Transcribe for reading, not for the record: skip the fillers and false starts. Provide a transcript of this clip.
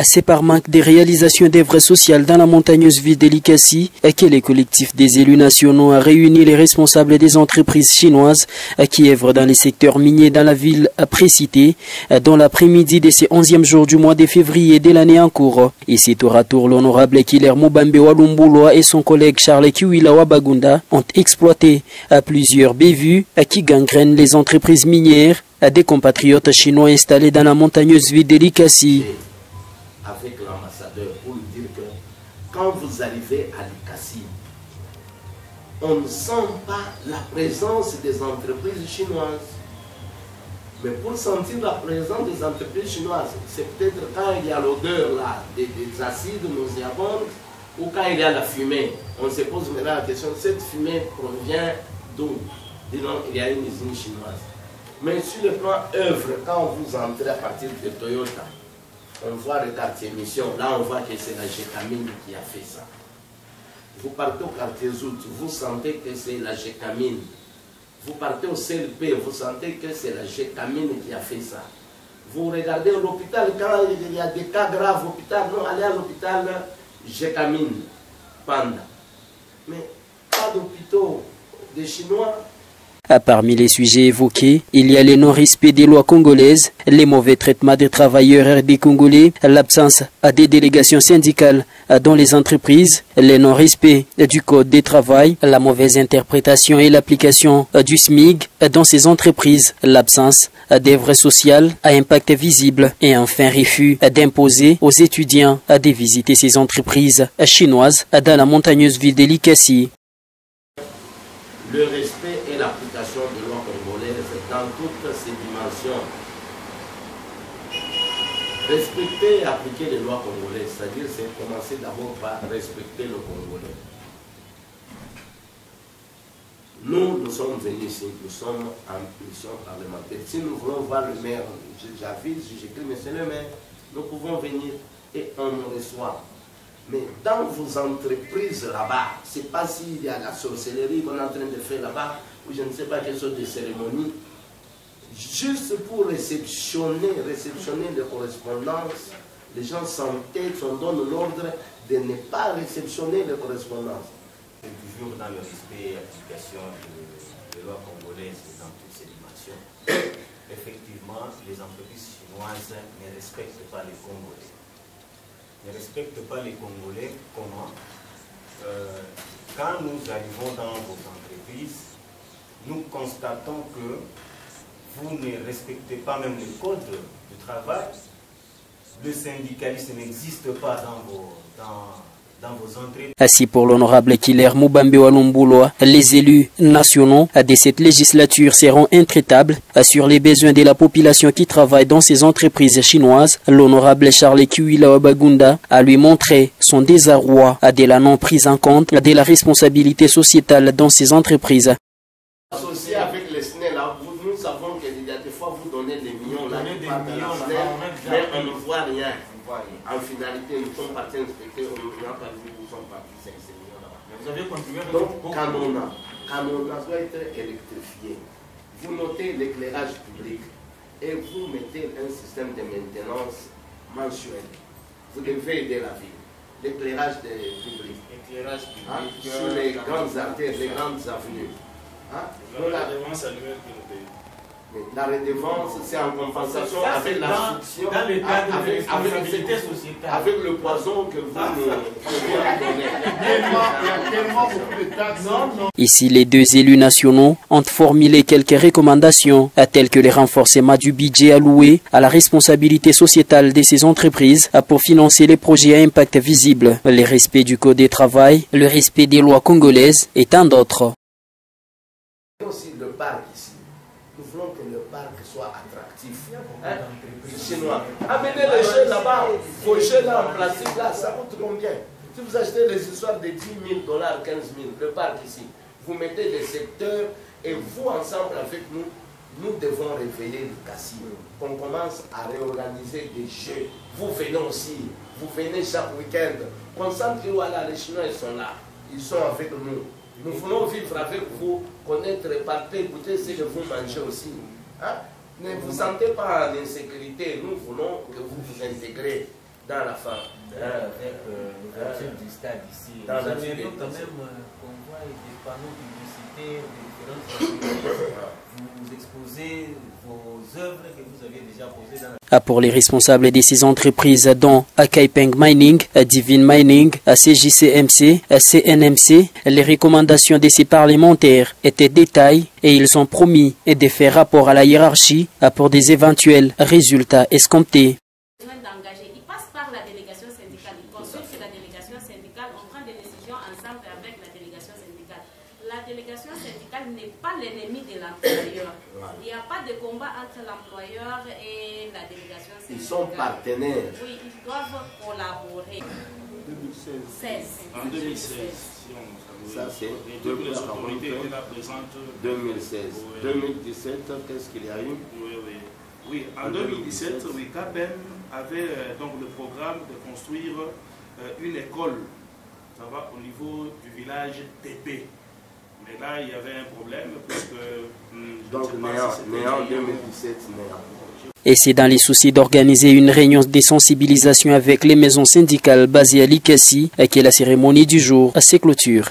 C'est par manque de réalisation d'œuvres sociales dans la montagneuse ville de Likasi que les collectifs des élus nationaux a réuni les responsables des entreprises chinoises qui œuvrent dans les secteurs miniers dans la ville précitée dans l'après-midi de ce 11e jour du mois de février de l'année en cours. Et c'est tour à tour l'honorable Killer Mubambe Walumbuloa et son collègue Charles Kiwila Wabagunda ont exploité plusieurs bévues qui gangrènent les entreprises minières des compatriotes chinois installés dans la montagneuse ville de Likasi. Avec l'ambassadeur pour lui dire que quand vous arrivez à Likasi, on ne sent pas la présence des entreprises chinoises. Mais pour sentir la présence des entreprises chinoises, c'est peut-être quand il y a l'odeur là, des acides nauséabondes ou quand il y a la fumée. On se pose maintenant la question, cette fumée provient d'où? Disons, il y a une usine chinoise. Mais sur le plan œuvre, quand vous entrez à partir de Toyota, on voit le quartier mission, là on voit que c'est la Gécamine qui a fait ça. Vous partez au quartier Zout, vous sentez que c'est la Gécamine. Vous partez au CLP, vous sentez que c'est la Gécamine qui a fait ça. Vous regardez l'hôpital, quand il y a des cas graves au hôpital, non, allez à l'hôpital Gécamine, Panda. Mais pas d'hôpitaux des Chinois. Parmi les sujets évoqués, il y a le non-respect des lois congolaises, les mauvais traitements des travailleurs des Congolais, l'absence des délégations syndicales dans les entreprises, le non-respect du code du travail, la mauvaise interprétation et l'application du SMIG dans ces entreprises, l'absence d'œuvres sociales à impact visible et enfin refus d'imposer aux étudiants de visiter ces entreprises chinoises dans la montagneuse ville de Likasi. Le respect et l'application de lois congolaises dans toutes ses dimensions. Respecter et appliquer les lois congolaises, c'est-à-dire c'est commencer d'abord par respecter le Congolais. Nous sommes venus ici, nous sommes en mission parlementaire. Si nous voulons voir le maire, j'avise, j'écris, monsieur le maire, nous pouvons venir et on nous reçoit. Mais dans vos entreprises là-bas, ce n'est pas s'il y a la sorcellerie qu'on est en train de faire là-bas, ou je ne sais pas quelle sorte de cérémonie, juste pour réceptionner les correspondances, les gens s'entêtent, on donne l'ordre de ne pas réceptionner les correspondances. C'est toujours dans le respect et l'application de lois congolaises dans toutes ces dimensions. Effectivement, les entreprises chinoises ne respectent pas les Congolais. Ne respectent pas les Congolais, comment? Quand nous arrivons dans vos entreprises, nous constatons que vous ne respectez pas même le code du travail. Le syndicalisme n'existe pas dans vos entreprises. Ainsi pour l'honorable Killer Mubambe Walumbuloa, les élus nationaux de cette législature seront intraitables sur les besoins de la population qui travaille dans ces entreprises chinoises. L'honorable Charles Kiwila Wabagunda a lui montré son désarroi de la non prise en compte de la responsabilité sociétale dans ces entreprises. Associé avec les SNEL, nous savons que des fois vous donnez des millions, là, mais on ne voit rien. En finalité, nous sommes partis inspecter, on n'a pas vu où sont partis 500 millions là-bas. Vous avez contribué. Donc, Kanona doit être électrifié. Vous notez l'éclairage public et vous mettez un système de maintenance mensuel. Vous devez aider la ville. L'éclairage public. Éclairage public. Hein? Sur les grandes artères, les grandes avenues. Hein? La redevance, c'est en compensation avec la succion, avec le poison que vous donnez. Ici, les deux élus nationaux ont formulé quelques recommandations, telles que le renforcement du budget alloué à la responsabilité sociétale de ces entreprises pour financer les projets à impact visible, le respect du code du travail, le respect des lois congolaises et tant d'autres. Aussi le parc ici. Nous voulons que le parc soit attractif. Les Chinois. Amenez les jeux là-bas, vos jeux là en plastique là, ça coûte combien? Si vous achetez les histoires de $10 000, 15 000, le parc ici, vous mettez des secteurs et vous ensemble avec nous, nous devons réveiller le casino. On commence à réorganiser des jeux. Vous venez aussi, vous venez chaque week-end. Concentre voilà, les Chinois ils sont là, ils sont avec nous. Nous voulons vivre avec vous, connaître, parler, goûter ce que vous mangez aussi. Hein? Ne vous sentez pas en insécurité, nous voulons que vous vous intégrez. dans la fin. Avec l'ouverture du stade ici. Nous avions quand même qu'on voit des panneaux publicitaires de différentes entreprises. Vous exposez vos œuvres que vous avez déjà posées dans la... Pour les responsables de ces entreprises dont Kaipeng Mining, Divine Mining, CJCMC, CNMC, les recommandations de ces parlementaires étaient détaillées et ils ont promis de faire rapport à la hiérarchie pour des éventuels résultats escomptés. Il passe par la délégation syndicale, il consulte la délégation syndicale, on prend des décisions ensemble avec la délégation syndicale. La délégation syndicale n'est pas l'ennemi de l'employeur. Il n'y a pas de combat entre l'employeur et la délégation syndicale. Ils sont partenaires. Oui, ils doivent collaborer. 2016. En 2016. Ça c'est toutes les autorités étaient là présentes. 2016. Oui. 2017, qu'est-ce qu'il y a eu? Oui, en 2017, oui, KPM avait donc le programme de construire une école, ça va, au niveau du village TP. Mais là, il y avait un problème puisque... donc, néant 2017, néant. Et c'est dans les soucis d'organiser une réunion de sensibilisation avec les maisons syndicales basées à Likassi que la cérémonie du jour se clôture.